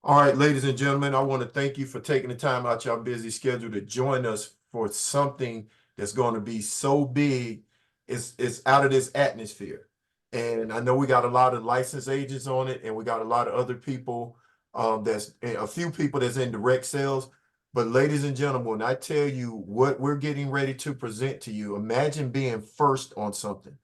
All right, ladies and gentlemen, I want to thank you for taking the time out your busy schedule to join us for something that's going to be so big, it's out of this atmosphere. And I know we got a lot of licensed agents on it, and we got a lot of other people, that's a few people that's in direct sales. But ladies and gentlemen, when I tell you what we're getting ready to present to you, imagine being first on something.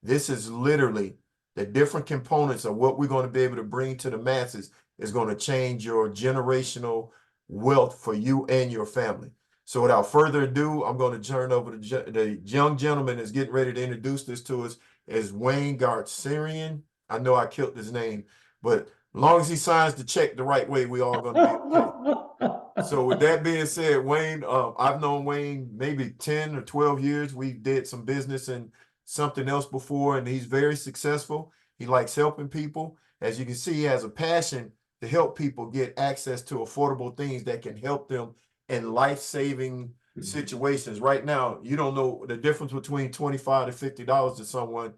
This is literally the different components of what we're going to be able to bring to the masses is going to change your generational wealth for you and your family. So without further ado, I'm going to turn over to the young gentleman that's getting ready to introduce this to us as Wayne Gartsarian. I know I killed his name, but as long as he signs the check the right way, we all going to be okay. So with that being said, Wayne, I've known Wayne maybe 10 or 12 years. We did some business and something else before, and he's very successful. He likes helping people. As you can see, he has a passion to help people get access to affordable things that can help them in life-saving situations. Right now, you don't know the difference between $25 to $50 to someone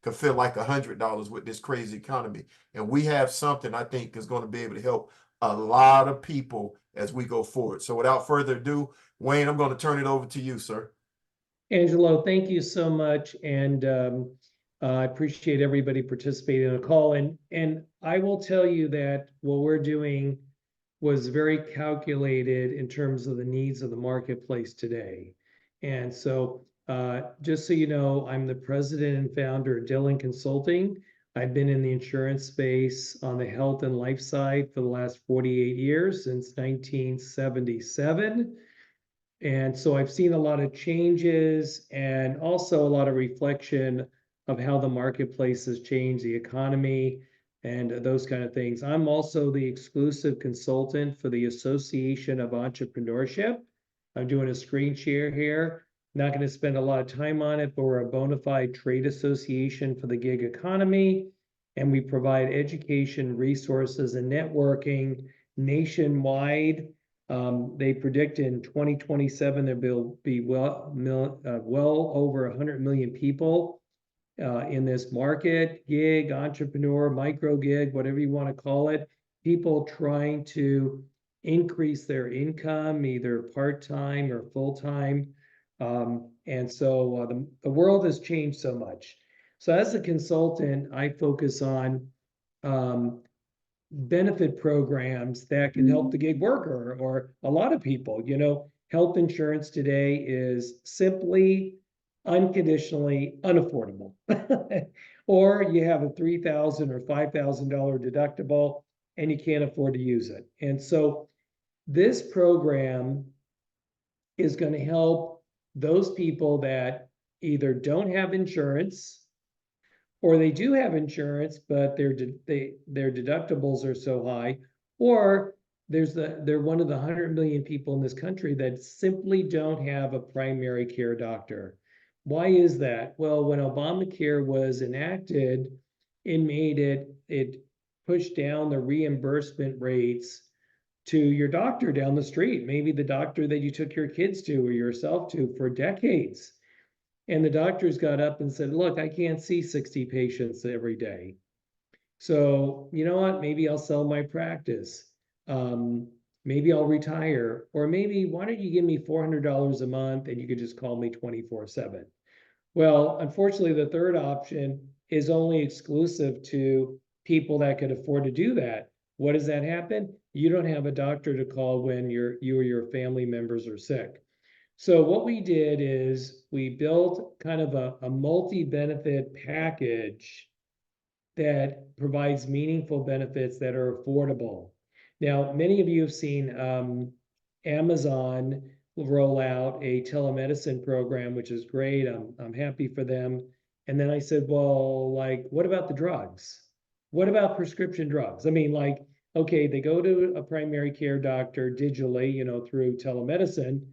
could feel like $100 with this crazy economy. And we have something I think is going to be able to help a lot of people as we go forward. So without further ado, Wayne, I'm going to turn it over to you, sir. Angelo, thank you so much. And I appreciate everybody participating in the call. And I will tell you that what we're doing was very calculated in terms of the needs of the marketplace today. And so just so you know, I'm the president and founder of Dillon Consulting. I've been in the insurance space on the health and life side for the last 48 years, since 1977. And so I've seen a lot of changes and also a lot of reflection of how the marketplace has changed, the economy, and those kind of things. I'm also the exclusive consultant for the Association of Entrepreneurship. I'm doing a screen share here. Not going to spend a lot of time on it, but we're a bona fide trade association for the gig economy. And we provide education, resources, and networking nationwide. They predict in 2027 there will be well over 100 million people in this market, gig, entrepreneur, micro gig, whatever you want to call it, people trying to increase their income, either part-time or full-time. And so the world has changed so much. So as a consultant, I focus on benefit programs that can help the gig worker or a lot of people. You know, health insurance today is simply unconditionally unaffordable. Or you have a $3,000 or $5,000 deductible and you can't afford to use it. And so this program is going to help those people that either don't have insurance, or they do have insurance, but their deductibles are so high, or they're one of the 100 million people in this country that simply don't have a primary care doctor. Why is that? Well, when Obamacare was enacted, it pushed down the reimbursement rates to your doctor down the street, maybe the doctor that you took your kids to or yourself to for decades. And the doctors got up and said, look, I can't see 60 patients every day. So you know what? Maybe I'll sell my practice. Maybe I'll retire. Or maybe why don't you give me $400 a month and you could just call me 24/7. Well, unfortunately, the third option is only exclusive to people that could afford to do that. What does that happen? You don't have a doctor to call when you or your family members are sick. So what we did is we built kind of a multi-benefit package that provides meaningful benefits that are affordable. Now, many of you have seen Amazon roll out a telemedicine program, which is great. I'm happy for them. And then I said, well, like, what about the drugs? What about prescription drugs? I mean, like, okay, they go to a primary care doctor digitally, you know, through telemedicine.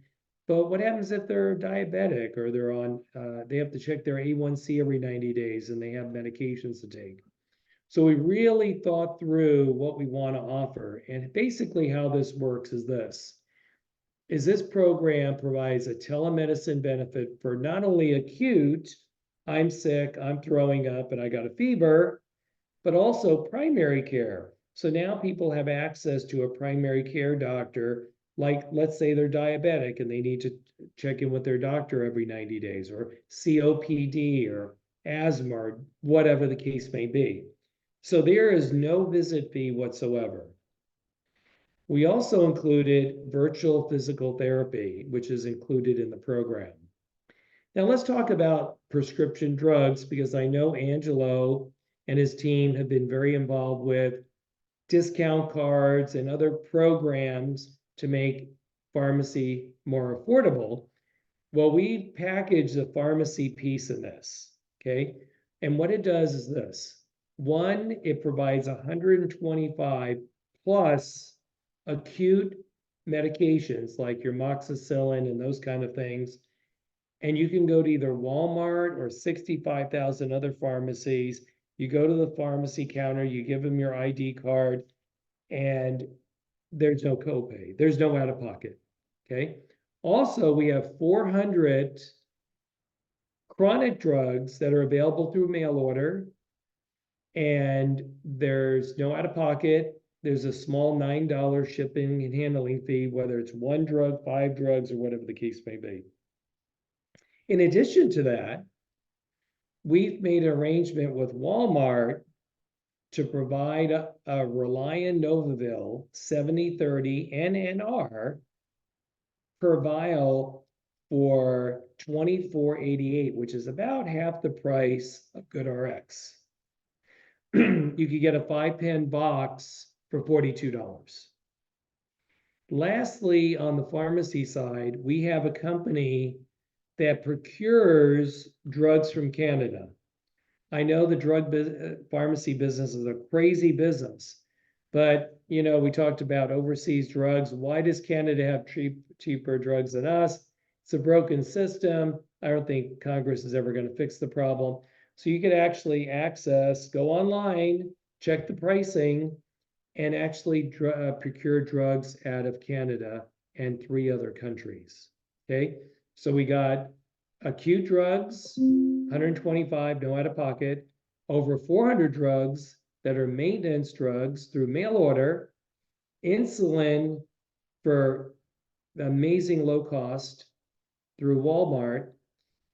But what happens if they're diabetic or they're on, they have to check their A1C every 90 days and they have medications to take? So we really thought through what we want to offer. And basically how this works is this program provides a telemedicine benefit for not only acute, I'm sick, I'm throwing up, and I got a fever, but also primary care. So now people have access to a primary care doctor, like let's say they're diabetic and they need to check in with their doctor every 90 days, or COPD or asthma, or whatever the case may be. So there is no visit fee whatsoever. We also included virtual physical therapy, which is included in the program. Now let's talk about prescription drugs, because I know Angelo and his team have been very involved with discount cards and other programs to make pharmacy more affordable. Well, we package the pharmacy piece in this, okay? And what it does is this. One, it provides 125 plus acute medications like your moxicillin and those kind of things. And you can go to either Walmart or 65,000 other pharmacies. You go to the pharmacy counter, you give them your ID card, and there's no copay. There's no out of pocket, okay? Also, we have 400 chronic drugs that are available through mail order, and there's no out of pocket. There's a small $9 shipping and handling fee, whether it's one drug, 5 drugs, or whatever the case may be. In addition to that, we've made an arrangement with Walmart to provide a Reliant Novavil 70/30 NNR per vial for $24.88, which is about half the price of GoodRx. You could get a 5-pen box for $42. Lastly, on the pharmacy side, we have a company that procures drugs from Canada. I know the pharmacy business is a crazy business, but we talked about overseas drugs. Why does Canada have cheaper drugs than us? It's a broken system. I don't think Congress is ever going to fix the problem. So you could actually go online, check the pricing, and actually procure drugs out of Canada and 3 other countries. Okay, so we got acute drugs, 125, no out of pocket, over 400 drugs that are maintenance drugs through mail order, insulin for amazing low cost through Walmart,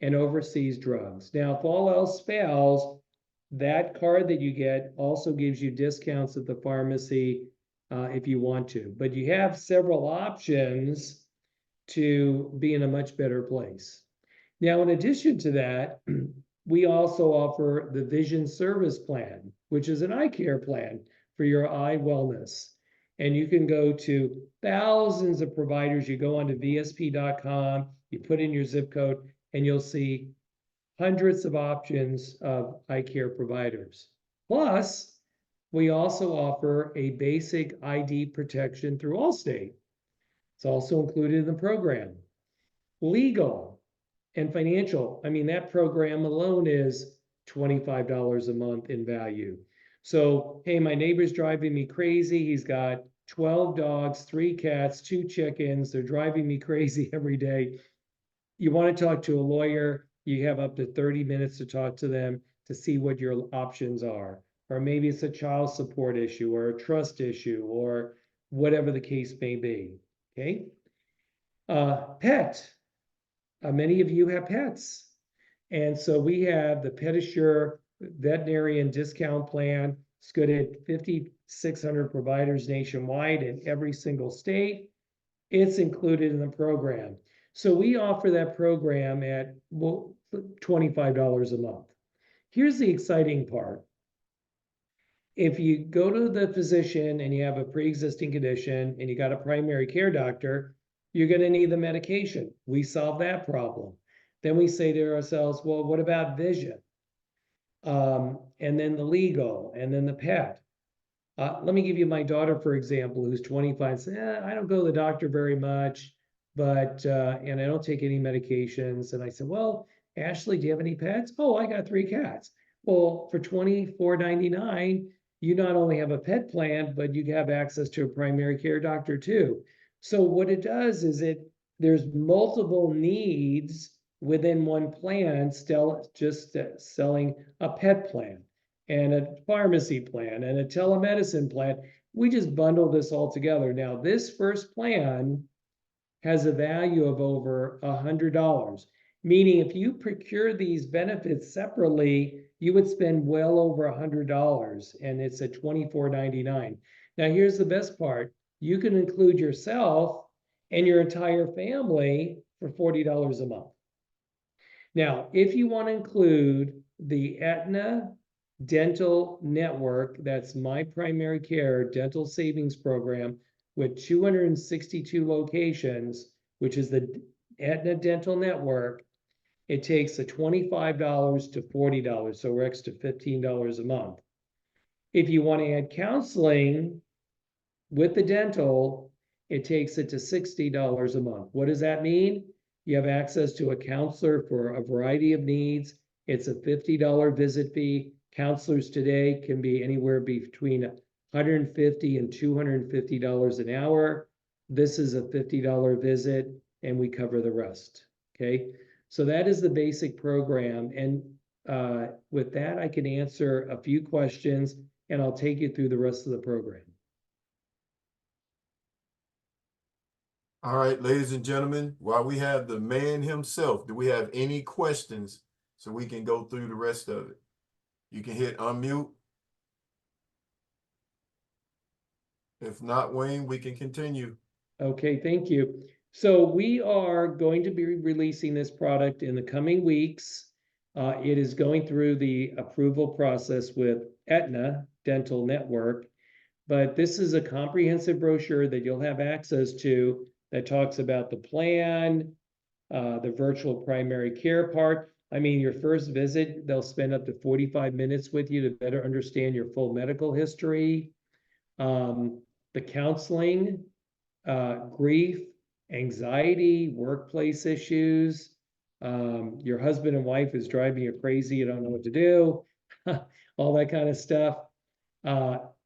and overseas drugs. Now, if all else fails, that card that you get also gives you discounts at the pharmacy if you want to. But you have several options to be in a much better place. Now, in addition to that, we also offer the Vision Service Plan, which is an eye care plan for your eye wellness. And you can go to thousands of providers. You go onto VSP.com, you put in your zip code, and you'll see hundreds of options of eye care providers. Plus, we also offer a basic ID protection through Allstate. It's also included in the program. Legal and financial, I mean, that program alone is $25 a month in value. So, hey, my neighbor's driving me crazy. He's got 12 dogs, 3 cats, 2 chickens. They're driving me crazy every day. You want to talk to a lawyer, you have up to 30 minutes to talk to them to see what your options are. Or maybe it's a child support issue or a trust issue or whatever the case may be, okay? Pet. Many of you have pets. And so we have the PetAssure veterinarian discount plan. It's good at 5,600 providers nationwide in every single state. It's included in the program. So we offer that program at $25 a month. Here's the exciting part. If you go to the physician and you have a pre-existing condition and you got a primary care doctor, you're going to need the medication. We solve that problem. Then we say to ourselves, well, what about vision? And then the legal, and then the pet. Let me give you my daughter, for example, who's 25, says, I don't go to the doctor very much, but, and I don't take any medications. And I said, well, Ashley, do you have any pets? Oh, I got 3 cats. Well, for $24.99, you not only have a pet plan, but you have access to a primary care doctor too. So what it does is there's multiple needs within one plan, still just selling a pet plan and a pharmacy plan and a telemedicine plan. we just bundle this all together. Now, this first plan has a value of over $100, meaning if you procure these benefits separately, you would spend well over $100, and it's at $24.99. Now, here's the best part. You can include yourself and your entire family for $40 a month. Now, if you want to include the Aetna Dental Network, that's my primary care dental savings program with 262 locations, which is the Aetna Dental Network, it takes a $25 to $40, so we're extra $15 a month. If you want to add counseling with the dental, it takes it to $60 a month. What does that mean? You have access to a counselor for a variety of needs. It's a $50 visit fee. Counselors today can be anywhere between $150 and $250 an hour. This is a $50 visit, and we cover the rest. Okay, so that is the basic program. And with that, I can answer a few questions, and I'll take you through the rest of the program. All right, ladies and gentlemen, while we have the man himself, do we have any questions so we can go through the rest of it? You can hit unmute. If not, Wayne, we can continue. Okay, thank you. So we are going to be releasing this product in the coming weeks. It is going through the approval process with Aetna Dental Network, but this is a comprehensive brochure that you'll have access to that talks about the plan, the virtual primary care part. I mean, your first visit, they'll spend up to 45 minutes with you to better understand your full medical history, the counseling, grief, anxiety, workplace issues. Your husband and wife is driving you crazy, you don't know what to do, all that kind of stuff.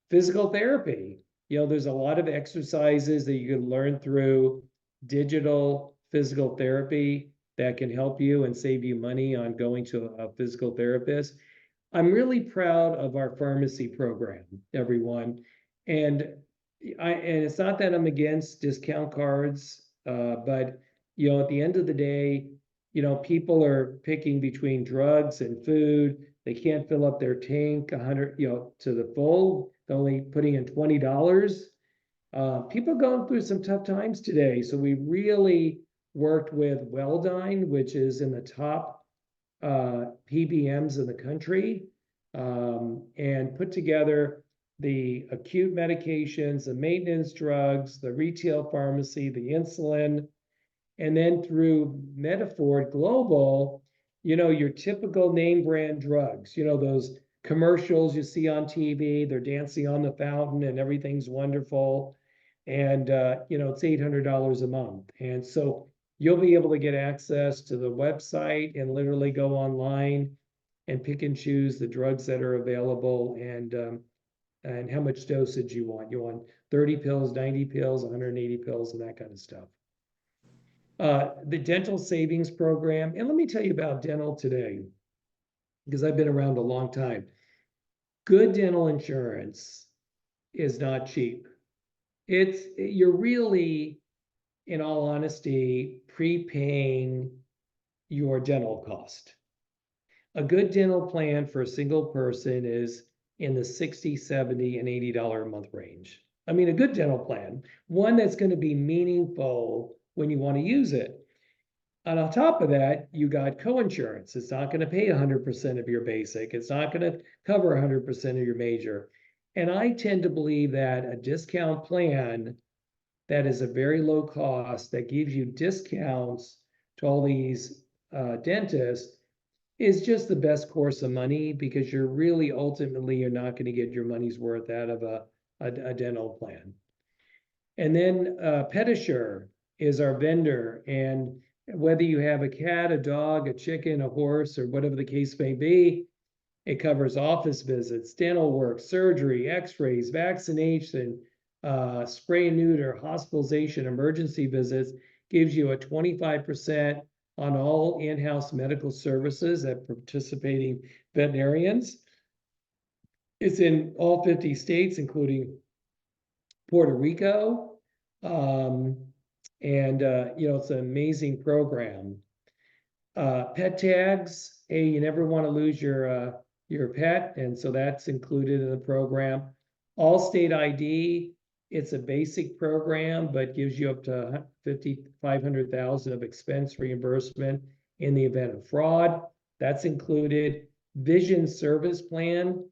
Physical therapy. You know, there's a lot of exercises that you can learn through digital physical therapy that can help you and save you money on going to a physical therapist. I'm really proud of our pharmacy program, everyone. And it's not that I'm against discount cards, but you know, at the end of the day, you know, people are picking between drugs and food. They can't fill up their tank 100, you know, to the full. They're only putting in $20. People are going through some tough times today. So we really worked with Welldine, which is in the top PBMs in the country, and put together the acute medications, the maintenance drugs, the retail pharmacy, the insulin, and then through Mediford Global, you know, your typical name brand drugs, you know, those commercials you see on TV, they're dancing on the fountain and everything's wonderful. And, you know, it's $800 a month. And so you'll be able to get access to the website and literally go online and pick and choose the drugs that are available and how much dosage you want. You want 30 pills, 90 pills, 180 pills, and that kind of stuff. The dental savings program, and let me tell you about dental today, because I've been around a long time. Good dental insurance is not cheap. You're really, in all honesty, prepaying your dental cost. A good dental plan for a single person is in the $60, $70, and $80 a month range. I mean, a good dental plan, one that's going to be meaningful when you want to use it. And on top of that, you got coinsurance. It's not going to pay 100% of your basic. It's not going to cover 100% of your major. And I tend to believe that a discount plan that is a very low cost, that gives you discounts to all these dentists, is just the best course of money, because you're really ultimately, you're not going to get your money's worth out of a dental plan. And then Pedisure is our vendor. And whether you have a cat, a dog, a chicken, a horse, or whatever the case may be, it covers office visits, dental work, surgery, x-rays, vaccination, spray and neuter, hospitalization, emergency visits, gives you a 25% on all in-house medical services at participating veterinarians. It's in all 50 states, including Puerto Rico. And it's an amazing program. Pet tags, hey, you never want to lose your pet, and so that's included in the program. Allstate ID, it's a basic program, but gives you up to 500,000 of expense reimbursement in the event of fraud. That's included. Vision Service Plan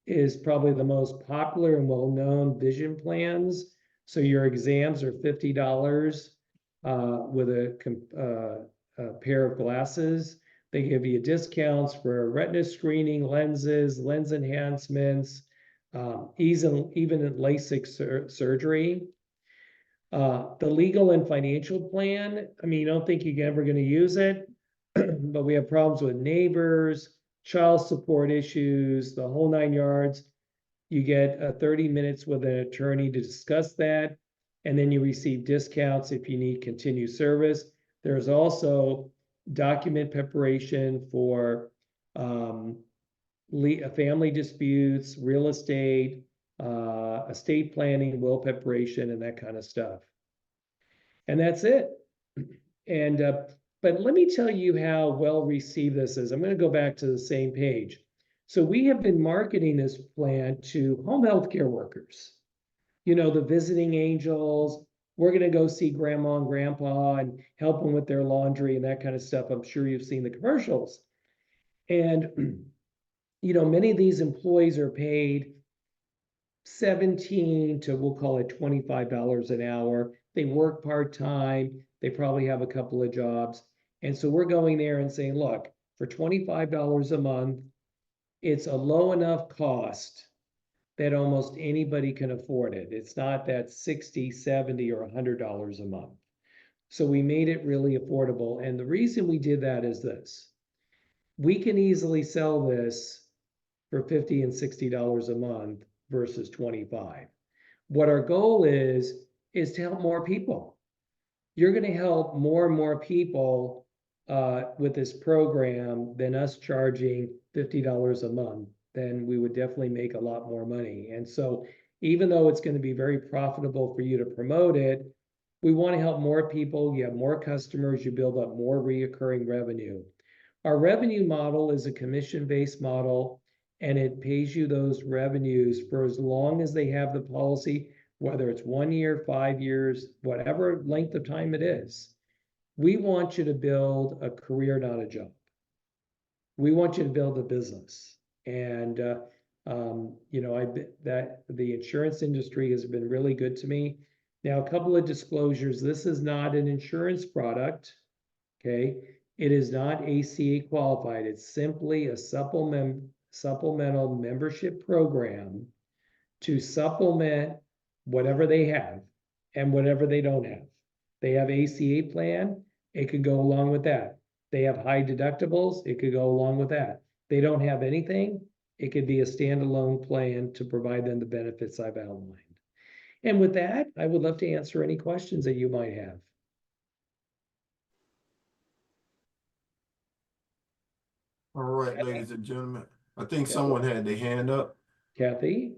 is probably the most popular and well-known vision plans. So your exams are $50 with a pair of glasses. They give you discounts for retina screening, lenses, lens enhancements, even LASIK surgery. The legal and financial plan, I mean, you don't think you're ever going to use it, but we have problems with neighbors, child support issues, the whole 9 yards. You get 30 minutes with an attorney to discuss that, and then you receive discounts if you need continued service. There's also document preparation for family disputes, real estate, estate planning, will preparation, and that kind of stuff. And that's it. And but let me tell you how well received this is. I'm going to go back to the same page. So we have been marketing this plan to home health care workers, the visiting angels. We're going to go see grandma and grandpa and help them with their laundry and that kind of stuff. I'm sure you've seen the commercials. And, many of these employees are paid 17 to, we'll call it $25 an hour. They work part-time. They probably have a couple of jobs. And so we're going there and saying, look, for $25 a month, it's a low enough cost that almost anybody can afford it. It's not that 60, 70, or $100 a month. So we made it really affordable. And the reason we did that is this. We can easily sell this for $50 and $60 a month versus 25. What our goal is to help more people. You're going to help more and more people with this program than us charging $50 a month. Then we would definitely make a lot more money. And so even though it's going to be very profitable for you to promote it, we want to help more people. You have more customers, you build up more reoccurring revenue. Our revenue model is a commission-based model, and it pays you those revenues for as long as they have the policy, whether it's 1 year, 5 years, whatever length of time it is. We want you to build a career, not a job. We want you to build a business. And that the insurance industry has been really good to me. Now, a couple of disclosures. This is not an insurance product. Okay. It is not ACA qualified. It's simply a supplemental membership program to supplement whatever they have and whatever they don't have. They have ACA plan, it could go along with that. They have high deductibles, it could go along with that. They don't have anything, it could be a standalone plan to provide them the benefits I've outlined. And with that, I would love to answer any questions that you might have. All right, ladies and gentlemen, I think someone had their hand up. Kathy?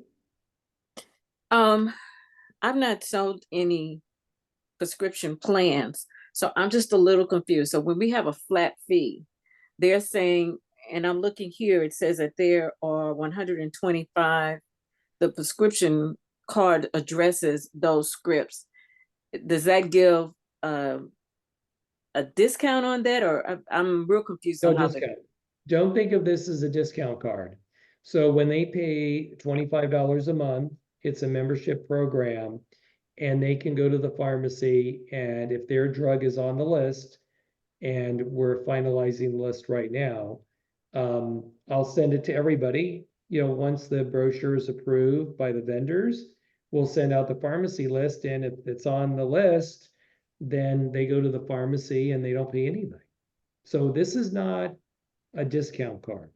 I've not sold any prescription plans, so I'm just a little confused. So when we have a flat fee, they're saying, and I'm looking here, it says that there are 125, the prescription card addresses those scripts. Does that give a discount on that, or I'm real confused No on how discount. Don't think of this as a discount card. So when they pay $25 a month, it's a membership program, and they can go to the pharmacy, and if their drug is on the list, and we're finalizing the list right now, I'll send it to everybody. Once the brochure is approved by the vendors, we'll send out the pharmacy list, and if it's on the list, then they go to the pharmacy and they don't pay anything. So this is not a discount card.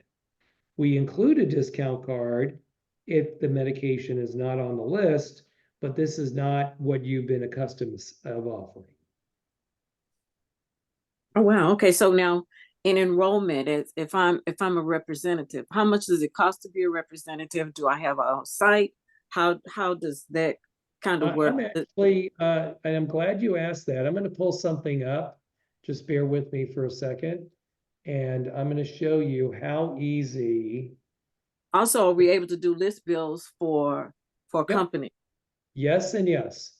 We include a discount card if the medication is not on the list, but this is not what you've been accustomed of offering. Oh, wow. Okay. So now in enrollment, if I'm a representative, how much does it cost to be a representative? Do I have a site? How does that kind of work. I'm actually, and I'm glad you asked that. I'm going to pull something up. Just bear with me for a second. And I'm going to show you how easy. Also, are we able to do list bills for Yep. company? Yes and yes.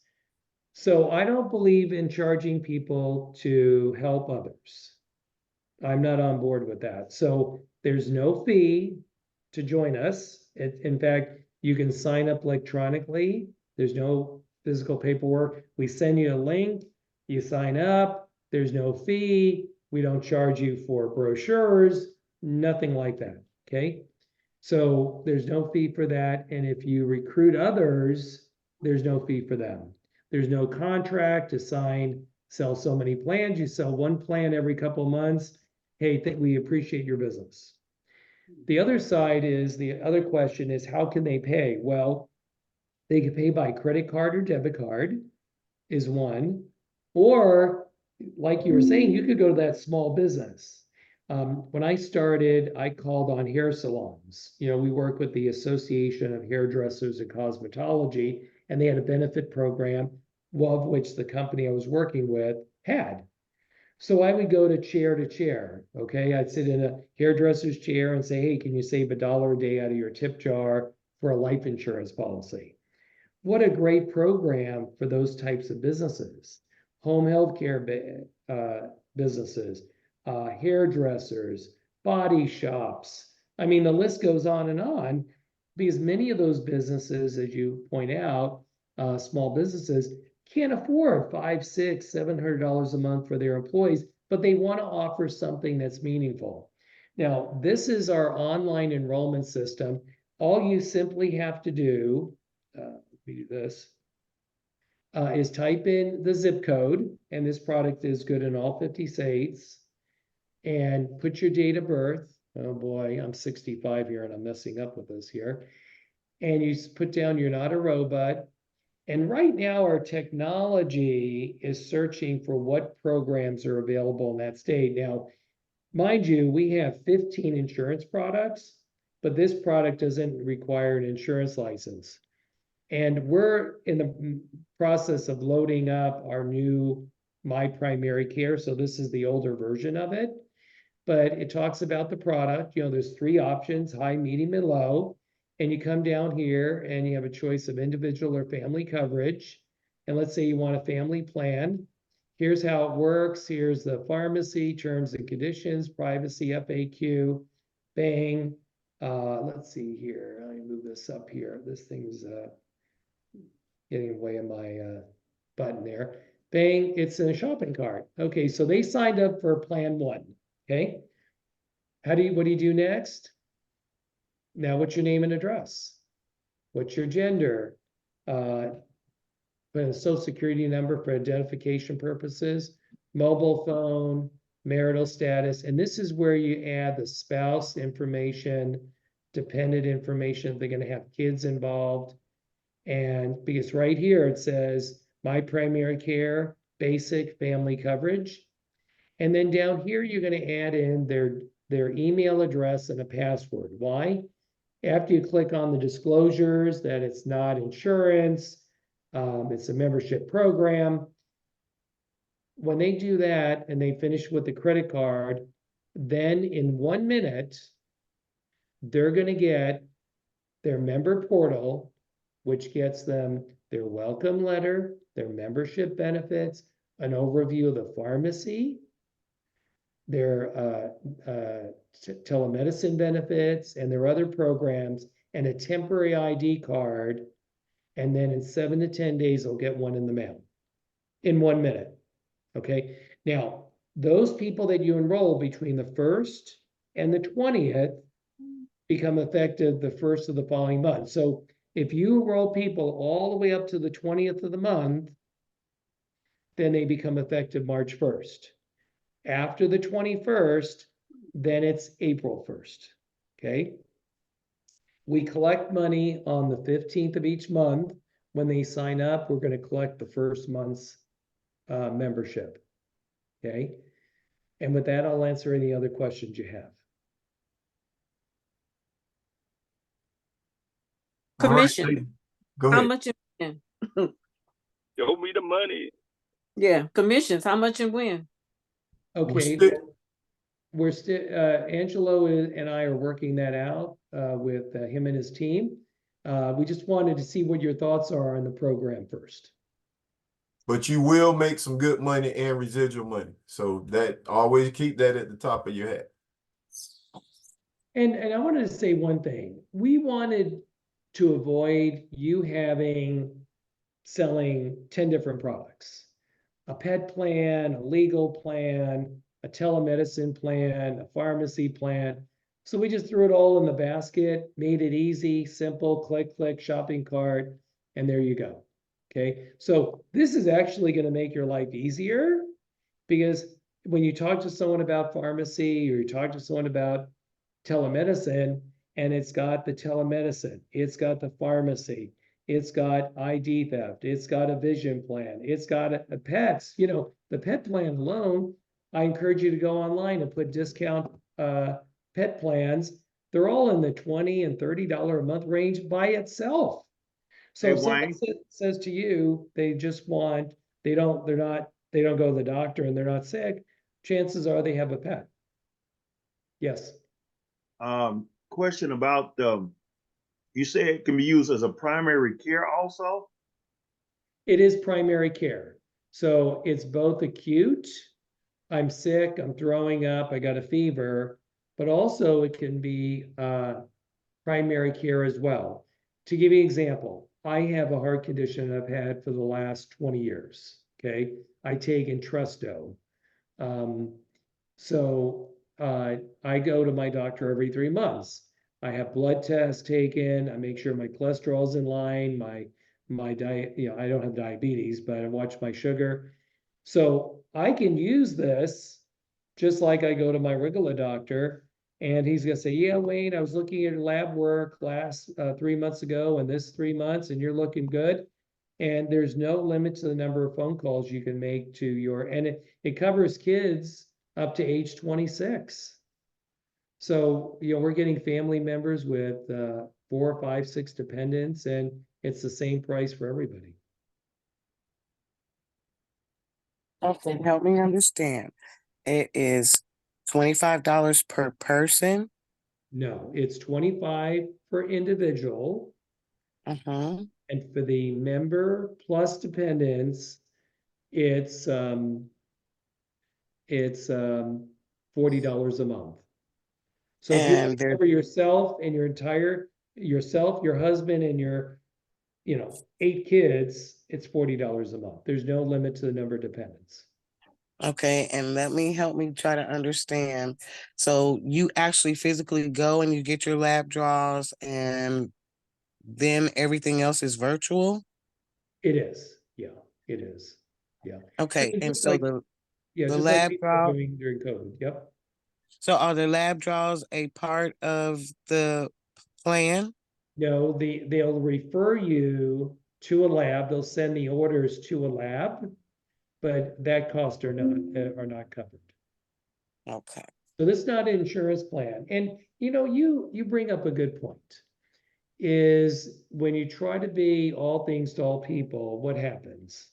So I don't believe in charging people to help others. I'm not on board with that. So there's no fee to join us. In fact, you can sign up electronically. There's no physical paperwork. We send you a link, you sign up, there's no fee. We don't charge you for brochures, nothing like that. Okay. So there's no fee for that. And if you recruit others, there's no fee for them. There's no contract to sign, sell so many plans. You sell one plan every couple of months. Hey, we appreciate your business. The other side is, the other question is, how can they pay? Well, they can pay by credit card or debit card is one. Or like you were saying, you could go to that small business. When I started, I called on hair salons. You know, we work with the Association of Hairdressers and Cosmetology, and they had a benefit program, of which the company I was working with had. So I would go to chair, okay? I'd sit in a hairdresser's chair and say, hey, can you save $1 a day out of your tip jar for a life insurance policy? What a great program for those types of businesses. Home healthcare businesses, hairdressers, body shops. I mean, the list goes on, because many of those businesses, as you point out, small businesses, can't afford $500, $600, $700 a month for their employees, but they want to offer something that's meaningful. Now, this is our online enrollment system. All you simply have to do, do this, is type in the zip code, and this product is good in all 50 states, and put your date of birth. Oh boy, I'm 65 here and I'm messing up with this here. And you put down you're not a robot. And right now our technology is searching for what programs are available in that state. Now, mind you, we have 15 insurance products, but this product doesn't require an insurance license. And we're in the process of loading up our new My Primary Care. So this is the older version of it, but it talks about the product. You know, there's 3 options, high, medium, and low. And you come down here and you have a choice of individual or family coverage. And let's say you want a family plan. Here's how it works. Here's the pharmacy, terms and conditions, privacy, FAQ, bang. Let's see here. Let me move this up here. This thing's getting away in my button there. Bang, it's in a shopping cart. Okay, so they signed up for plan 1. Okay. What do you do next? Now, what's your name and address? What's your gender? Put a social security number for identification purposes, mobile phone, marital status. And this is where you add the spouse information, dependent information, if they're going to have kids involved. And because right here it says My Primary Care, basic family coverage. And then down here, you're going to add in their email address and a password. Why? After you click on the disclosures that it's not insurance, it's a membership program. When they do that and they finish with the credit card, then in 1 minute, they're going to get their member portal, which gets them their welcome letter, their membership benefits, an overview of the pharmacy, their telemedicine benefits, and their other programs, and a temporary ID card. And then in 7 to 10 days, they'll get one in the mail in 1 minute. Okay. Now, those people that you enroll between the 1st and the 20th become effective the 1st of the following month. So if you enroll people all the way up to the 20th of the month, then they become effective March 1st. After the 21st, then it's April 1st. Okay. We collect money on the 15th of each month. When they sign up, we're going to collect the first month's membership. Okay. And with that, I'll answer any other questions you have. All right, Commission. Steve, go How ahead. much Show me the money. Yeah, commissions, how much and when? Okay, still- we're still, Angelo and I are working that out with him and his team. We just wanted to see what your thoughts are on the program first. But you will make some good money and residual money. So that always keep that at the top of your head. And I wanted to say one thing. We wanted to avoid you selling 10 different products. A pet plan, a legal plan, a telemedicine plan, a pharmacy plan. So we just threw it all in the basket, made it easy, simple, click, shopping cart, and there you go. Okay, so this is actually going to make your life easier because when you talk to someone about pharmacy or you talk to someone about telemedicine, and it's got the telemedicine, it's got the pharmacy, it's got ID theft, it's got a vision plan, it's got a pets, the pet plan alone, I encourage you to go online and put discount pet plans. They're all in the $20 and $30 a month range by itself. So Hey, if someone Wayne. says to you, they just want, they don't go to the doctor and they're not sick, chances are they have a pet. Yes. Question about you said it can be used as a primary care also? It is primary care. So it's both acute, I'm sick, I'm throwing up, I got a fever, but also it can be primary care as well. To give you an example, I have a heart condition I've had for the last 20 years. Okay. I take Entresto. So I go to my doctor every 3 months. I have blood tests taken. I make sure my cholesterol's in line. My diet, I don't have diabetes, but I watch my sugar. So I can use this just like I go to my regular doctor, and he's gonna say, "Yeah, Wayne, I was looking at your lab work last 3 months ago, and this 3 months, and you're looking good." And there's no limit to the number of phone calls you can make to and it covers kids up to age 26. So, we're getting family members with 4, 5, 6 dependents, and it's the same price for everybody. Okay, help me understand. It is $25 per person. No, it's 25 for individual, Mm-hmm. and for the member plus dependents, it's $40 a month. So if you And there's cover yourself and your husband, and your, 8 kids, it's $40 a month. There's no limit to the number of dependents. okay, and help me try to understand. So you actually physically go and you get your lab draws, and then everything else is virtual? It is, yeah, it is, yeah. I Okay, mean, and just so like, the yeah, the just like lab people are draw, doing during COVID, yep. so are the lab draws a part of the plan? No, they'll refer you to a lab, they'll send the orders to a lab, but that cost are not covered. Okay. So this is not an insurance plan. And you bring up a good point. Is when you try to be all things to all people, what happens?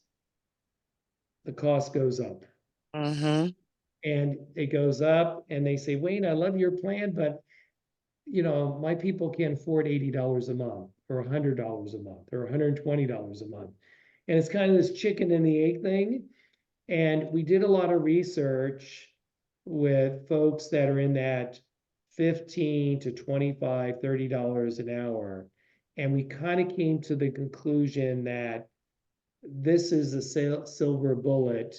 The cost goes up. Mm-hmm. And it goes up, and they say, "Wayne, I love your plan, but my people can't afford $80 a month or $100 a month or $120 a month." And it's kind of this chicken and the egg thing. And we did a lot of research with folks that are in that 15 to 25, $30 an hour. And we kind of came to the conclusion that this is a silver bullet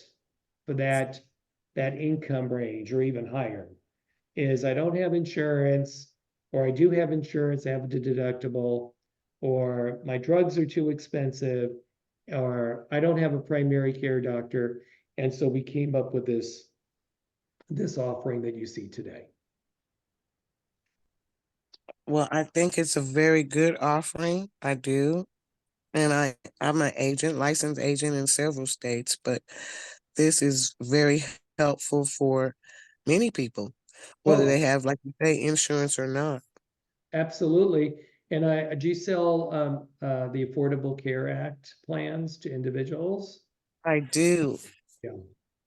for that income range or even higher. Is I don't have insurance, or I do have insurance, I have a deductible, or my drugs are too expensive, or I don't have a primary care doctor. And so we came up with this offering that you see today. Well, I think it's a very good offering. I do. And I'm an agent, licensed agent in several states, but this is very helpful for many people, whether Oh, they have, like you say, insurance or not. absolutely. Do you sell the Affordable Care Act plans to individuals? I do. Yeah,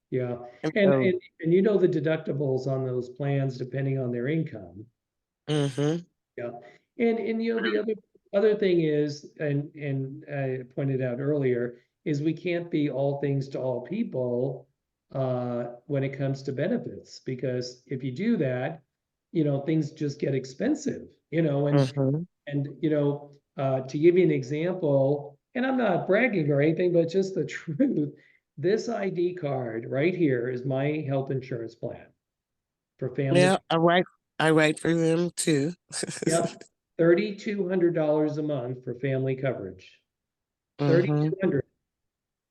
yeah. And And, so, and you know the deductibles on those plans depending on their income. mhm, Yeah. And you know, the other thing is, and I pointed out earlier, is we can't be all things to all people when it comes to benefits, because if you do that, you know, things just get expensive, you know, mhm, and you know, to give you an example, and I'm not bragging or anything, but just the truth, this ID card right here is my health insurance plan for family. yeah, I write for them too. Yep, $3,200 a month for family coverage. Mhm, 3,200.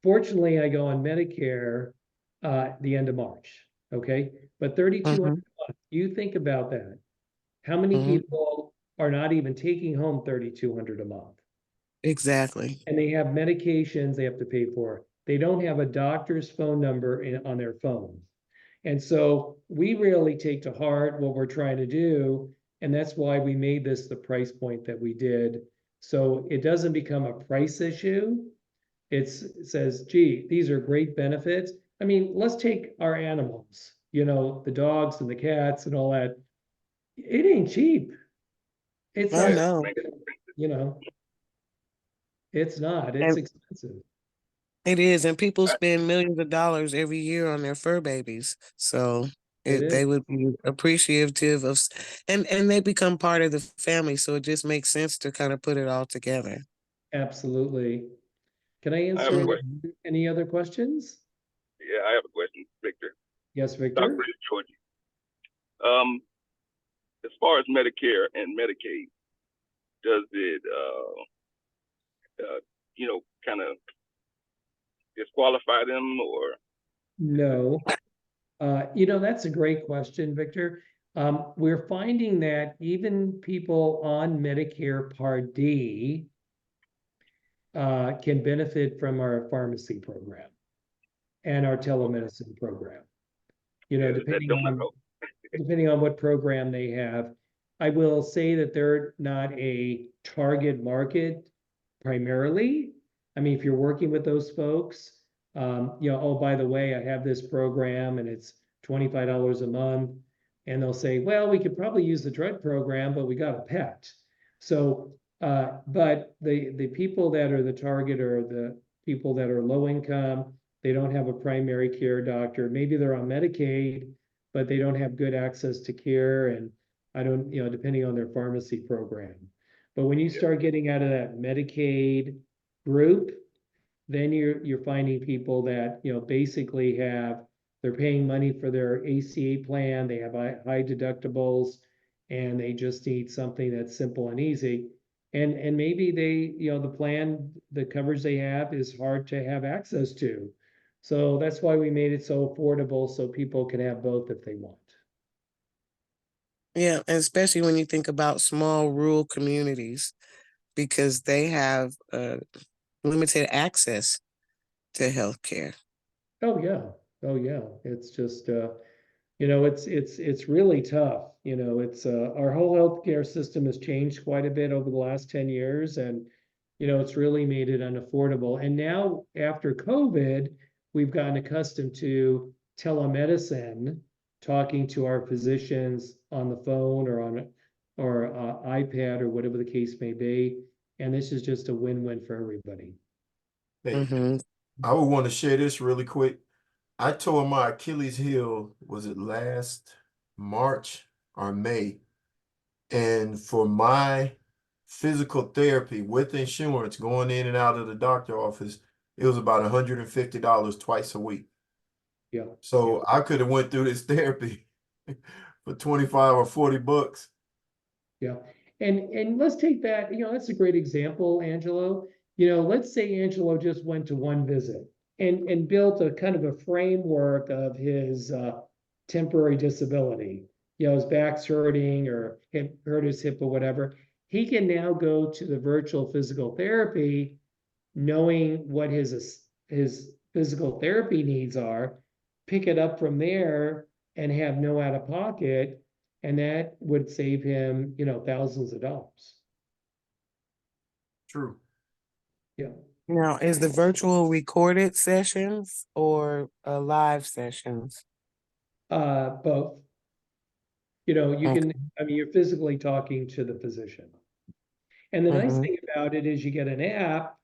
Fortunately, I go on Medicare the end of March. Okay, but 3,200 mhm, a month. You think about that. How many mhm, people are not even taking home 3,200 a month? exactly. And they have medications they have to pay for. They don't have a doctor's phone number on their phone. And so we really take to heart what we're trying to do. And that's why we made this the price point that we did. So it doesn't become a price issue. It says, gee, these are great benefits. I mean, let's take our animals, you know, the dogs and the cats and all that. It ain't cheap. It's Oh not, no. you know, it's not, it's And expensive. it is, and people spend millions of dollars every year on their fur babies. So It is. they would be appreciative of, and they become part of the family. So it just makes sense to kind of put it all together. Absolutely. Can I I have a answer Mhm. question. any other questions? Yeah, I have a question, Victor. Yes, Dr. Victor? Georgie. Um, as far as Medicare and Medicaid, does it, kind of disqualify them or? No. You know, that's a great question, Victor. We're finding that even people on Medicare Part D can benefit from our pharmacy program and our telemedicine program. You know, Yeah, that donut hole. depending on what program they have. I will say that they're not a target market primarily. I mean, if you're working with those folks, you know, oh, by the way, I have this program and it's $25 a month. And they'll say, well, we could probably use the drug program, but we got a pet. So, but the people that are the target are the people that are low income, they don't have a primary care doctor. Maybe they're on Medicaid, but they don't have good access to care. And I don't, you know, depending on their pharmacy program. But when you start getting out of that Medicaid group, then you're finding people that, you know, basically have, they're paying money for their ACA plan, they have high deductibles, and they just need something that's simple and easy. And maybe they, you know, the plan, the coverage they have is hard to have access to. So that's why we made it so affordable so people can have both if they want. Yeah, and especially when you think about small rural communities, because they have limited access to healthcare. Oh yeah. Oh yeah. It's just you know, it's really tough. You know, it's our whole healthcare system has changed quite a bit over the last 10 years, and you know, it's really made it unaffordable. And now after COVID, we've gotten accustomed to telemedicine, talking to our physicians on the phone or on or iPad or whatever the case may be. And this is just a win-win for everybody. Hey, Hmm. I would want to share this really quick. I tore my Achilles heel, was it last March or May? And for my physical therapy with insurance, going in and out of the doctor office, it was about $150 twice a week. Yeah. So I could have went through this therapy for 25 or 40 bucks. Yeah. And let's take that, you know, that's a great example, Angelo. You know, let's say Angelo just went to one visit and built a kind of a framework of his temporary disability. You know, his back's hurting or hurt his hip or whatever. He can now go to the virtual physical therapy knowing what his physical therapy needs are, pick it up from there and have no out of pocket, and that would save him, you know, thousands of dollars. True. Yeah. Now, is the virtual recorded sessions or live sessions? Both. You know, you Okay. can, I mean, you're physically talking to the physician. And the nice Mhm. thing about it is you get an app.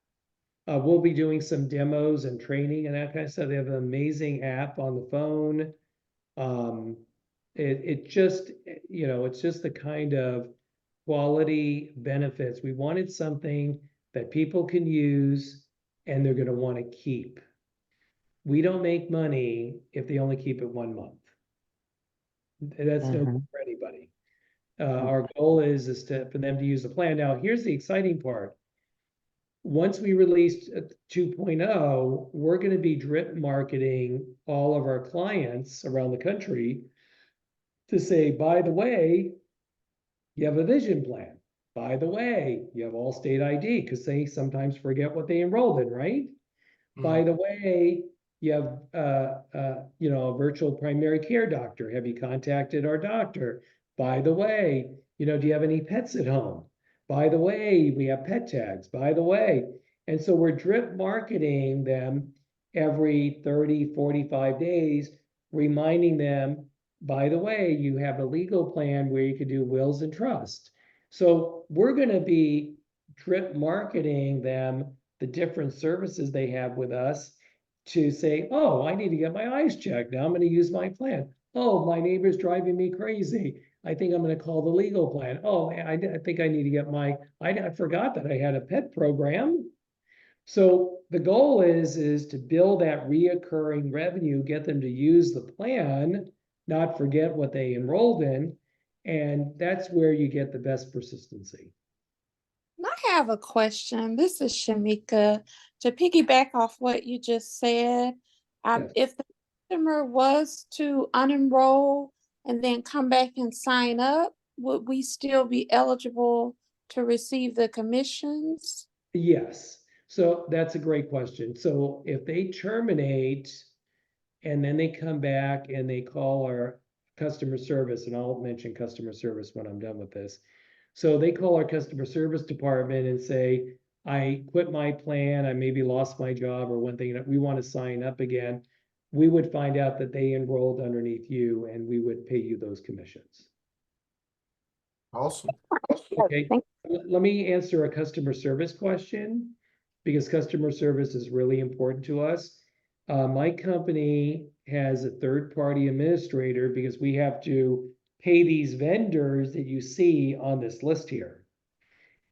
We'll be doing some demos and training and that kind of stuff. They have an amazing app on the phone. Um, it just, you know, it's just the kind of quality benefits. We wanted something that people can use and they're gonna want to keep. We don't make money if they only keep it 1 month. That's no good Mhm. for anybody. Our goal is for them to use the plan. Now, here's the exciting part. Once we release 2.0, we're going to be drip marketing all of our clients around the country to say, by the way, you have a vision plan. By the way, you have all state ID because they sometimes forget what they enrolled in, right? By the way, you have you know, a virtual primary care doctor. Have you contacted our doctor? By the way, you know, do you have any pets at home? By the way, we have pet tags. By the way. And so we're drip marketing them every 30, 45 days, reminding them, by the way, you have a legal plan where you could do wills and trust. So we're going to be drip marketing them the different services they have with us to say, oh, I need to get my eyes checked. Now I'm going to use my plan. Oh, my neighbor's driving me crazy. I think I'm going to call the legal plan. Oh, I think I need to get I forgot that I had a pet program. So the goal is to build that reoccurring revenue, get them to use the plan, not forget what they enrolled in. And that's where you get the best persistency. I have a question. This is Shamika. To piggyback off what you just said, Yes. if the customer was to unenroll and then come back and sign up, would we still be eligible to receive the commissions? Yes. So that's a great question. So if they terminate and then they come back and they call our customer service, and I'll mention customer service when I'm done with this. So they call our customer service department and say, I quit my plan, I maybe lost my job or one thing that we want to sign up again. We would find out that they enrolled underneath you and we would pay you those commissions. Awesome. Okay, let me answer a customer service question because customer service is really important to us. My company has a third-party administrator because we have to pay these vendors that you see on this list here.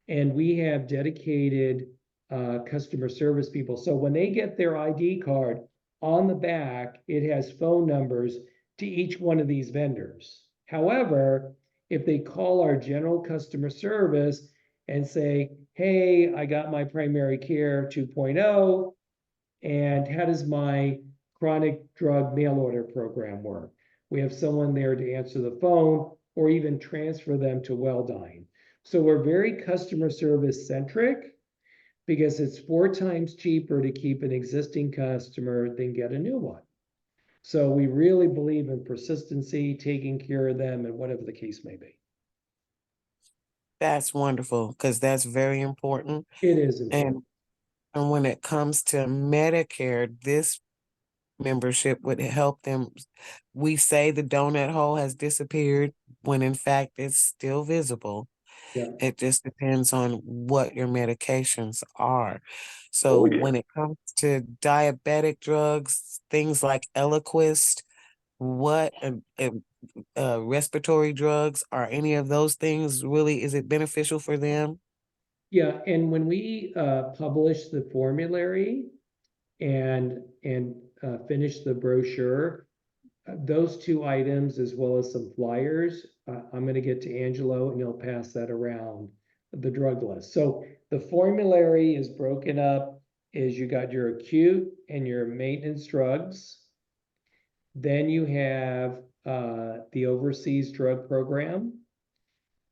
And we have dedicated customer service people. So when they get their ID card, on the back, it has phone numbers to each one of these vendors. However, if they call our general customer service and say, hey, I got my primary care 2.0, and how does my chronic drug mail order program work? We have someone there to answer the phone or even transfer them to Welldyne. So we're very customer service centric because it's 4 times cheaper to keep an existing customer than get a new one. So we really believe in persistency, taking care of them, and whatever the case may be. That's wonderful because that's very important. It is important. And when it comes to Medicare, this membership would help them. We say the donut hole has disappeared when in fact it's still visible. Yeah. It just depends on what your medications are. So when it comes to diabetic drugs, things like Eliquis, what respiratory drugs, are any of those things really, is it beneficial for them? Yeah, and when we publish the formulary and finish the brochure, those 2 items as well as some flyers, I'm going to get to Angelo and he'll pass that around the drug list. So the formulary is broken up is you got your acute and your maintenance drugs. Then you have the overseas drug program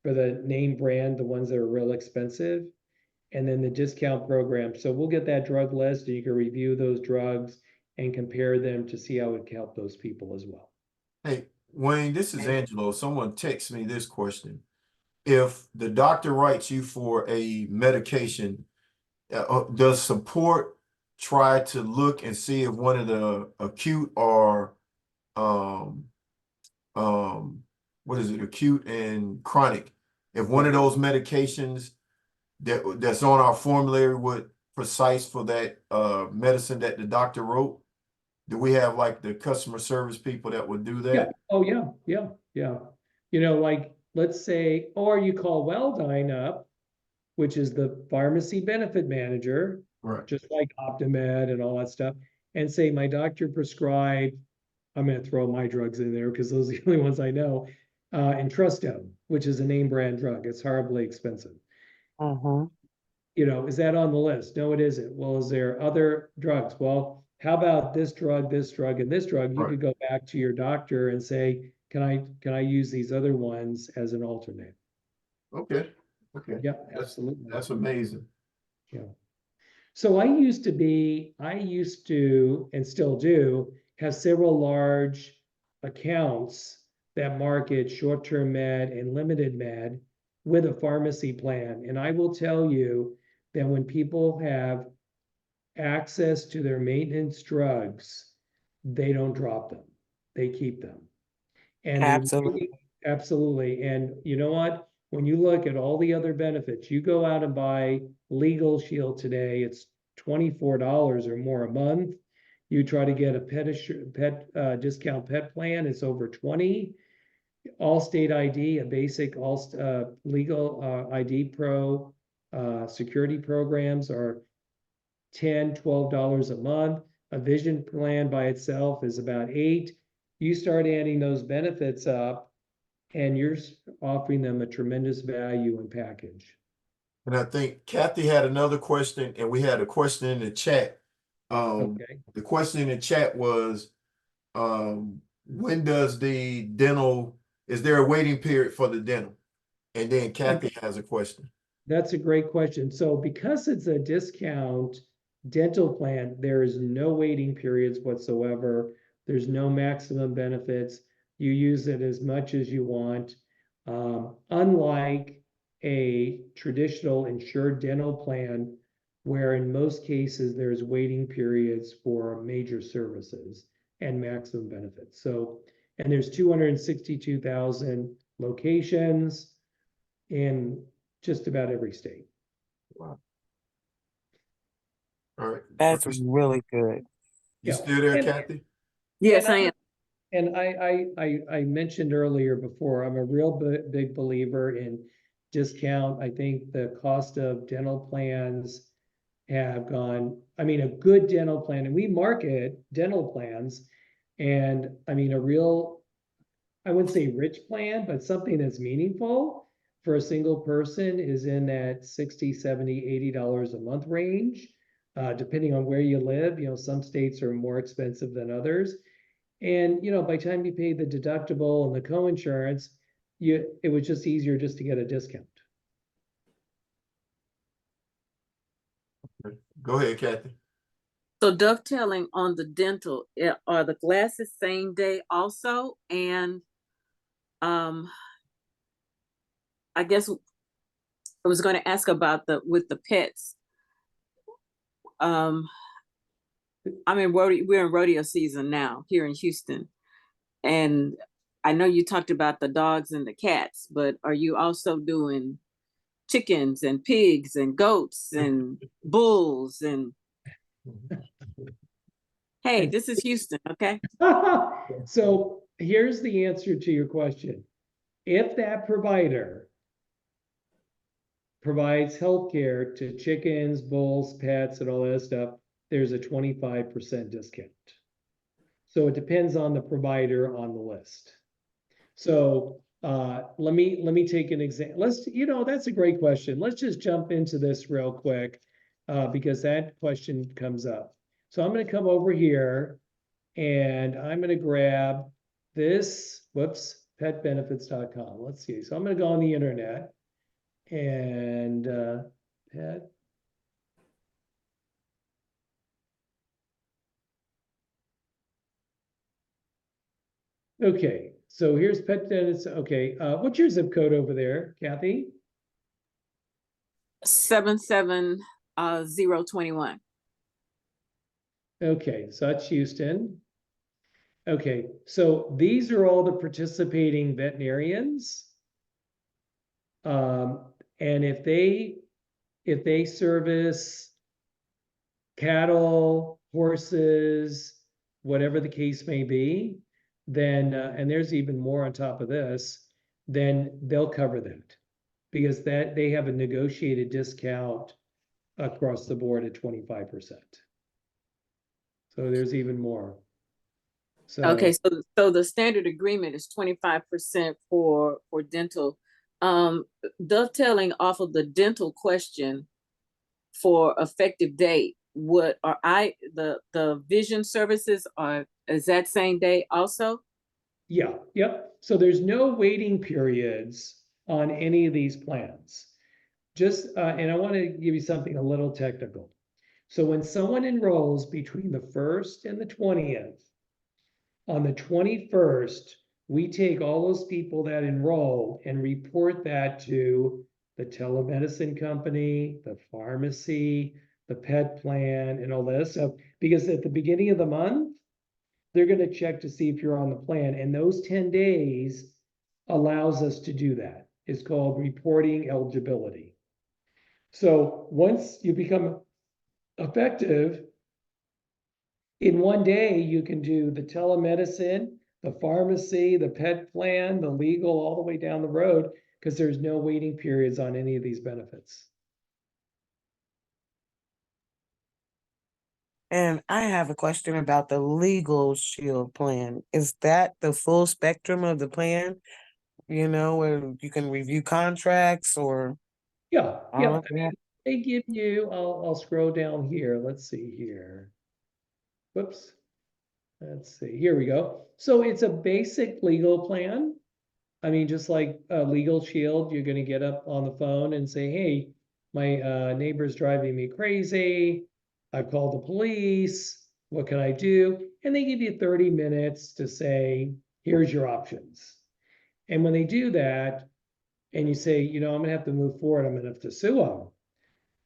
for the name brand, the ones that are real expensive, and then the discount program. So we'll get that drug list and you can review those drugs and compare them to see how it can help those people as well. Hey, Wayne, this is Angelo. Someone texted me this question. If the doctor writes you for a medication does support try to look and see if one of the acute or um what is it, acute and chronic, if one of those medications that's on our formulary would precise for that medicine that the doctor wrote? Do we have like the customer service people that would do Yeah, that? oh, yeah. You know, like, let's say, or you call Welldyne up, which is the pharmacy benefit manager, Right. just like Optimed and all that stuff, and say, my doctor prescribed, I'm gonna throw my drugs in there because those are the only ones I know, Entresto, which is a name brand drug. It's horribly expensive. Mhm. You know, is that on the list? No, it isn't. Well, is there other drugs? Well, how about this drug, and this drug? You Right. could go back to your doctor and say, can I use these other ones as an alternate? Okay. Okay. Yeah, That's absolutely. that's amazing. Yeah. So I used to, and still do, have several large accounts that market short-term med and limited med with a pharmacy plan. And I will tell you that when people have access to their maintenance drugs, they don't drop them. They keep them. And they Absolutely. really, absolutely. And you know what? When you look at all the other benefits, you go out and buy Legal Shield today, it's $24 or more a month. You try to get a pet discount pet plan, it's over 20. Allstate ID, a basic all legal ID pro security programs are $10, $12 a month. A vision plan by itself is about 8. You start adding those benefits up and you're offering them a tremendous value and package. And I think Kathy had another question, and we had a question in the chat. Okay. The question in the chat was, when does the dental, is there a waiting period for the dental? And then Kathy has a question. That's a great question. So because it's a discount dental plan, there is no waiting periods whatsoever. There's no maximum benefits. You use it as much as you want. Unlike a traditional insured dental plan, where in most cases there's waiting periods for major services and maximum benefits. So, and there's 262,000 locations in just about every state. Wow. All right. That's really good. You Yeah. still there, And- Kathy? Yes, I am. And I mentioned earlier before, I'm a real big believer in discount. I think the cost of dental plans have gone, I mean, a good dental plan, and we market dental plans, and I mean, a real, I wouldn't say rich plan, but something that's meaningful for a single person is in that 60, 70, $80 a month range. Depending on where you live, you know, some states are more expensive than others. And, you know, by the time you pay the deductible and the co-insurance, it was just easier just to get a discount. Go ahead, Kathy. So dovetailing on the dental, are the glasses same day also? And I guess I was going to ask about with the pets. I'm in rodeo, we're in rodeo season now here in Houston. And I know you talked about the dogs and the cats, but are you also doing chickens and pigs and goats and bulls and hey, this is Houston, okay? So here's the answer to your question. If that provider provides healthcare to chickens, bulls, pets, and all that stuff, there's a 25% discount. So it depends on the provider on the list. So let me take an example. That's a great question. Let's just jump into this real quick because that question comes up. So I'm going to come over here and I'm going to grab this, petbenefits.com. Let's see. So I'm going to go on the internet and pet. Okay, so here's pet benefits. Okay, what's your zip code over there, Kathy? 77 021. Okay, so that's Houston. Okay, so these are all the participating veterinarians. And if they service cattle, horses, whatever the case may be, then, and there's even more on top of this, then they'll cover that. Because that they have a negotiated discount across the board at 25%. So there's even more. Okay, So so the standard agreement is 25% for dental. Dovetailing off of the dental question for effective date, what are the vision services is that same day also? yeah, yep. So there's no waiting periods on any of these plans. Just, and I want to give you something a little technical. So when someone enrolls between the 1st and the 20th, on the 21st, we take all those people that enroll and report that to the telemedicine company, the pharmacy, the pet plan, and all that stuff. Because at the beginning of the month, they're going to check to see if you're on the plan. And those 10 days allows us to do that. It's called reporting eligibility. So once you become effective, in one day, you can do the telemedicine, the pharmacy, the pet plan, the legal, all the way down the road, because there's no waiting periods on any of these benefits. And I have a question about the legal shield plan. Is that the full spectrum of the plan? You know, where you can review contracts or Yeah, all yeah. of I mean, that? they give you, I'll scroll down here. Let's see here. Whoops. Let's see. Here we go. So it's a basic legal plan. I mean, just like a legal shield, you're gonna get up on the phone and say, hey, my neighbor's driving me crazy. I've called the police. What can I do? And they give you 30 minutes to say, here's your options. And when they do that, and you say, I'm gonna have to move forward, I'm gonna have to sue them.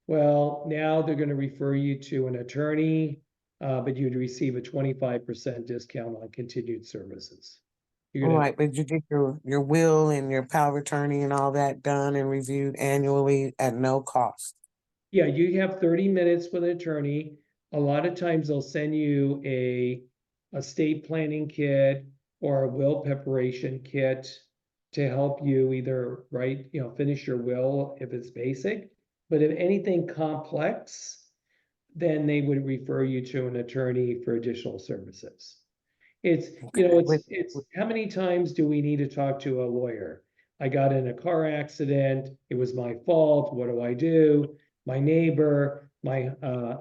Well, now they're gonna refer you to an attorney, but you'd receive a 25% discount on continued services. You're All gonna right, but you get your will and your power of attorney and all that done and reviewed annually at no cost. Yeah, you have 30 minutes with an attorney. A lot of times they'll send you a estate planning kit or a will preparation kit to help you either write, finish your will if it's basic. But if anything complex, then they would refer you to an attorney for additional services. It's, Okay. it's how many times do we need to talk to a lawyer? I got in a car accident. It was my fault. What do I do? My neighbor, my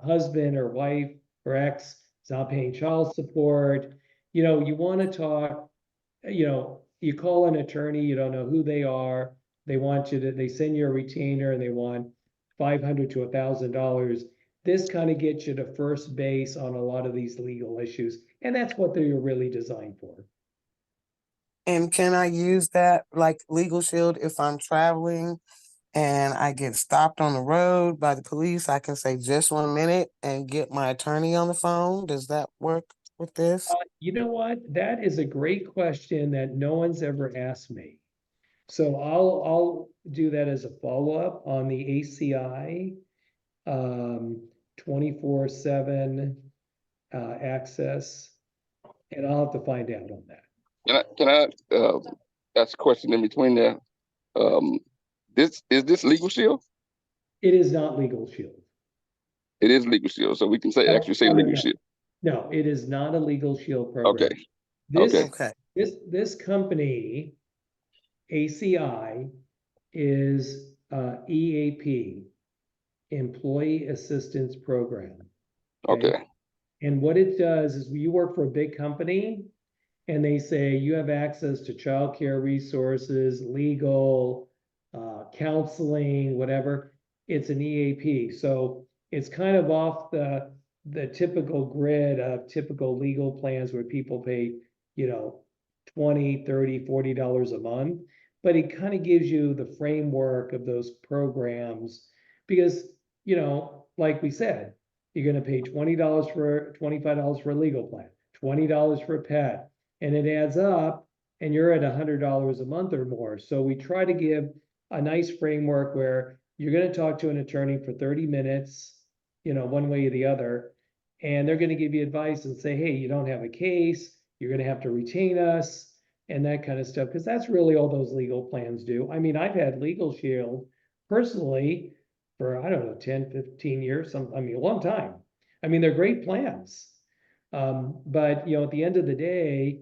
husband or wife or ex is not paying child support. You want to talk, you call an attorney, you don't know who they are. They send you a retainer and they want $500 to $1,000. This kind of gets you to first base on a lot of these legal issues. And that's what they're really designed for. And can I use that like legal shield if I'm traveling and I get stopped on the road by the police? I can say just 1 minute and get my attorney on the phone. Does that work with this? You know what? That is a great question that no one's ever asked me. So I'll do that as a follow-up on the ACI 24/7 access, and I'll have to find out on that. Can I ask a question in between there? This Legal Shield? It is not Legal Shield. It is Legal Shield, so we can say actually say Legal Shield. No, it is not a Legal Shield Okay. program. This Okay. this company, ACI, is EAP, Employee Assistance Program. Okay. And what it does is you work for a big company and they say you have access to childcare resources, legal, counseling, whatever. It's an EAP. So it's kind of off the typical grid of typical legal plans where people pay, $20, $30, $40 a month. But it kind of gives you the framework of those programs because, like we said, you're gonna pay $20 for, $25 for a legal plan, $20 for a pet, and it adds up, and you're at $100 a month or more. So we try to give a nice framework where you're gonna talk to an attorney for 30 minutes, you know, one way or the other, and they're gonna give you advice and say, hey, you don't have a case, you're gonna have to retain us, and that kind of stuff, because that's really all those legal plans do. I mean, I've had Legal Shield personally for, I don't know, 10, 15 years, I mean, a long time. I mean, they're great plans. But, you know, at the end of the day,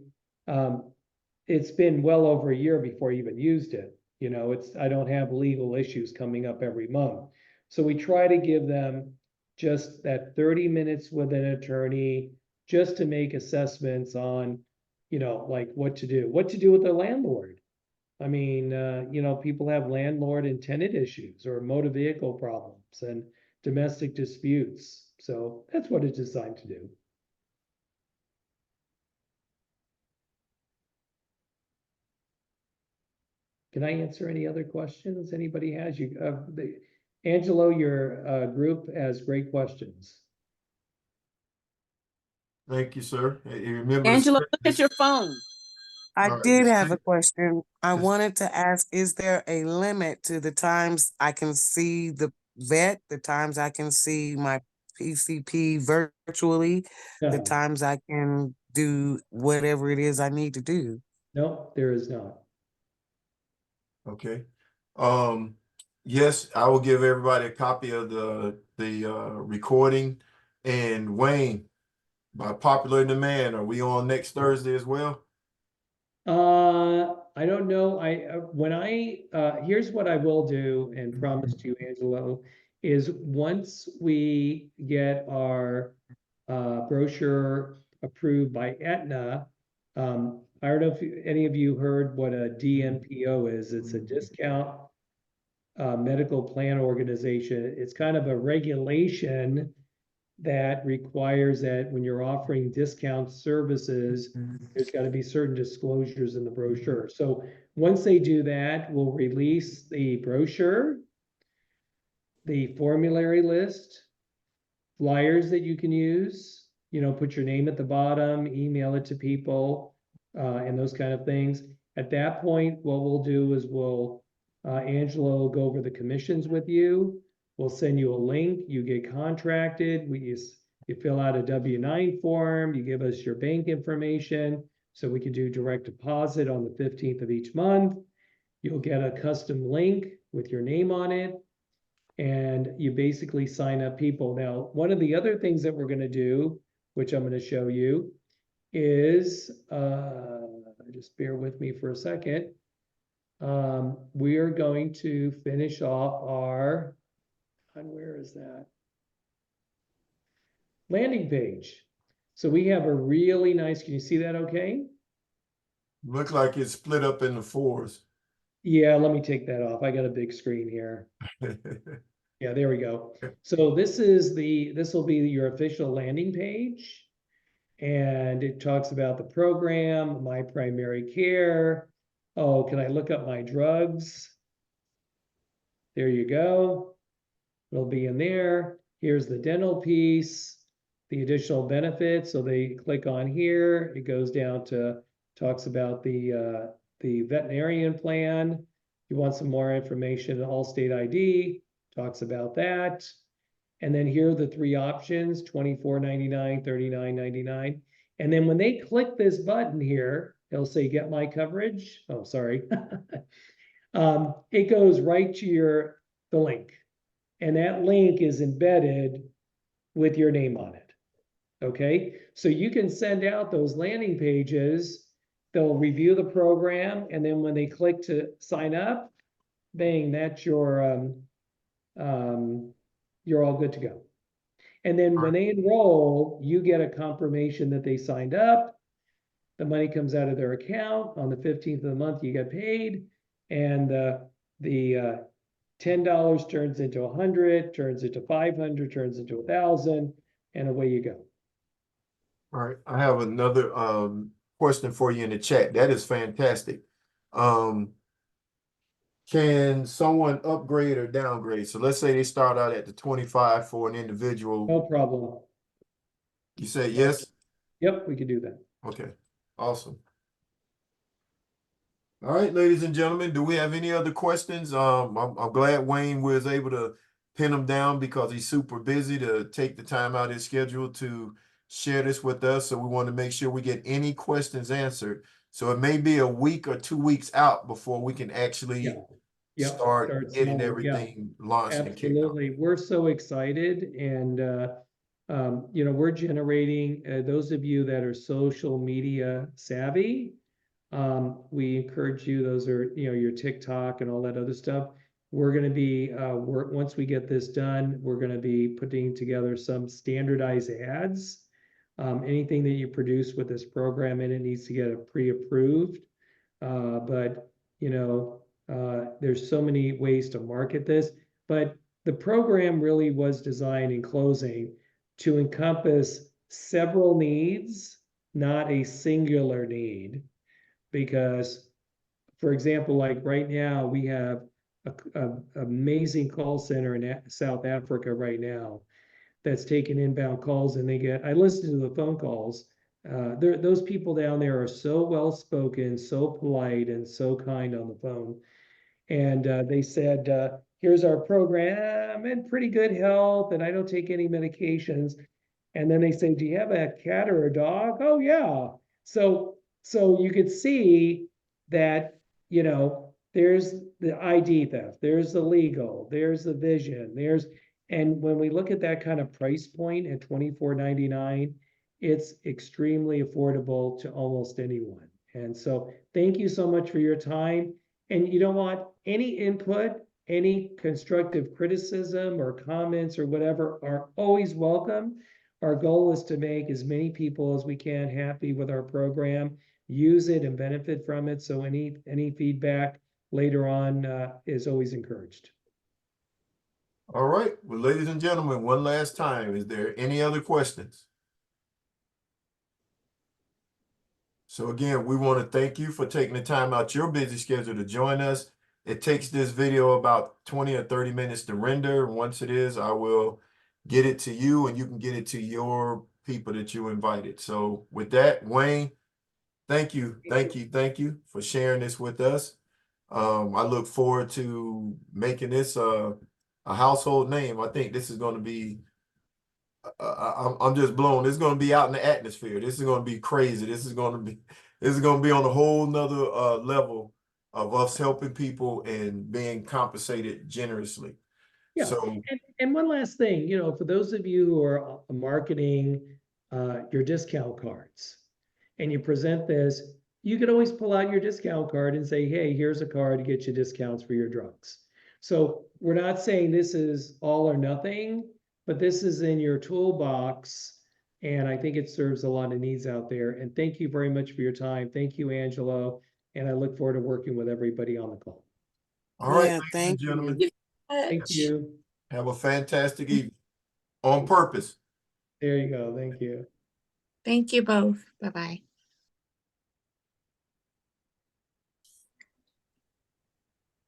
it's been well over a year before I even used it. You know, I don't have legal issues coming up every month. So we try to give them just that 30 minutes with an attorney just to make assessments on, you know, like what to do with their landlord. I mean, you know, people have landlord and tenant issues or motor vehicle problems and domestic disputes. So that's what it's designed to do. Can I answer any other questions anybody has? Angelo, your group has great questions. Thank you, sir. You remember to Angela, script look at this. your phone. I All right, did the have a script- question. I this- wanted to ask, is there a limit to the times I can see the vet, the times I can see my PCP virtually, the No, times I can do whatever it is I need to do? no, there is not. Okay. Yes, I will give everybody a copy of the recording. And Wayne, by popular demand, are we on next Thursday as well? I don't know. Here's what I will do and promise to you, Angelo, is once we get our brochure approved by Aetna, I don't know if any of you heard what a DMPO is. It's a discount medical plan organization. It's kind of a regulation that requires that when you're offering discount services, there's got to be certain disclosures in the brochure. So once they do that, we'll release the brochure, the formulary list, flyers that you can use, you know, put your name at the bottom, email it to people, and those kind of things. At that point, what we'll do is Angela will go over the commissions with you. We'll send you a link, you get contracted, you fill out a W-9 form, you give us your bank information, so we can do direct deposit on the 15th of each month. You'll get a custom link with your name on it, and you basically sign up people. Now, one of the other things that we're going to do, which I'm going to show you, is just bear with me for a second. We are going to finish off our, and where is that? Landing page. So we have a really nice, can you see that okay? Look like it's split up into fours. Yeah, let me take that off. I got a big screen here. Yeah, there we go. So this will be your official landing page. And it talks about the program, my primary care. Oh, can I look up my drugs? There you go. It'll be in there. Here's the dental piece, the additional benefits. So they click on here, it goes down to, talks about the veterinarian plan. You want some more information, Allstate ID, talks about that. And then here are the three options, $24.99, $39.99. And then when they click this button here, it'll say get my coverage. Oh, sorry. It goes right to the link. And that link is embedded with your name on it. Okay, so you can send out those landing pages, they'll review the program, and then when they click to sign up, bang, that's you're all good to go. And then when they enroll, you get a confirmation that they signed up. The money comes out of their account on the 15th of the month, you get paid, and the $10 turns into 100, turns into 500, turns into 1,000, and away you go. All right, I have another question for you in the chat. That is fantastic. Can someone upgrade or downgrade? So let's say they start out at the 25 for an individual. No problem. You say yes? Yep, we could do that. Okay, awesome. All right, ladies and gentlemen, do we have any other questions? I'm glad Wayne was able to pin them down because he's super busy to take the time out of his schedule to share this with us. So we want to make sure we get any questions answered. So it may be a week or 2 weeks out before we can actually Yeah. Yep, start getting small, yeah. everything launched and kicked off. Absolutely. We're so excited and, you know, we're generating, those of you that are social media savvy, we encourage you, those are, you know, your TikTok and all that other stuff. We're going to be, once we get this done, we're going to be putting together some standardized ads. Anything that you produce with this program in it needs to get pre-approved. But, you know, there's so many ways to market this, but the program really was designed in closing to encompass several needs, not a singular need. Because, for example, like right now, we have a amazing call center in South Africa right now that's taking inbound calls, and I listen to the phone calls. Those people down there are so well spoken, so polite, and so kind on the phone. And they said, here's our program and pretty good health, and I don't take any medications. And then they say, do you have a cat or a dog? Oh, yeah. So you could see that, you know, there's the ID theft, there's the legal, there's the vision, and when we look at that kind of price point at $24.99, it's extremely affordable to almost anyone. And so thank you so much for your time. And you don't want any input, any constructive criticism or comments or whatever are always welcome. Our goal is to make as many people as we can happy with our program, use it and benefit from it. So any feedback later on is always encouraged. All right, well, ladies and gentlemen, one last time, is there any other questions? So again, we want to thank you for taking the time out your busy schedule to join us. It takes this video about 20 or 30 minutes to render. Once it is, I will get it to you and you can get it to your people that you invited. So with that, Wayne, thank you for sharing this with us. I look forward to making this a household name. I think this is going to be I'm just blown. It's going to be out in the atmosphere. This is going to be crazy. This is going to be on a whole nother level of us helping people and being compensated generously. Yeah. So, and one last thing, you know, for those of you who are marketing your discount cards and you present this, you could always pull out your discount card and say, hey, here's a card to get you discounts for your drugs. So we're not saying this is all or nothing, but this is in your toolbox. And I think it serves a lot of needs out there. And thank you very much for your time. Thank you, Angelo. And I look forward to working with everybody on the call. all right, Yeah, ladies and thank gentlemen, you. Thank you. have a fantastic evening on purpose. There you go. Thank you. Thank you both. Bye-bye.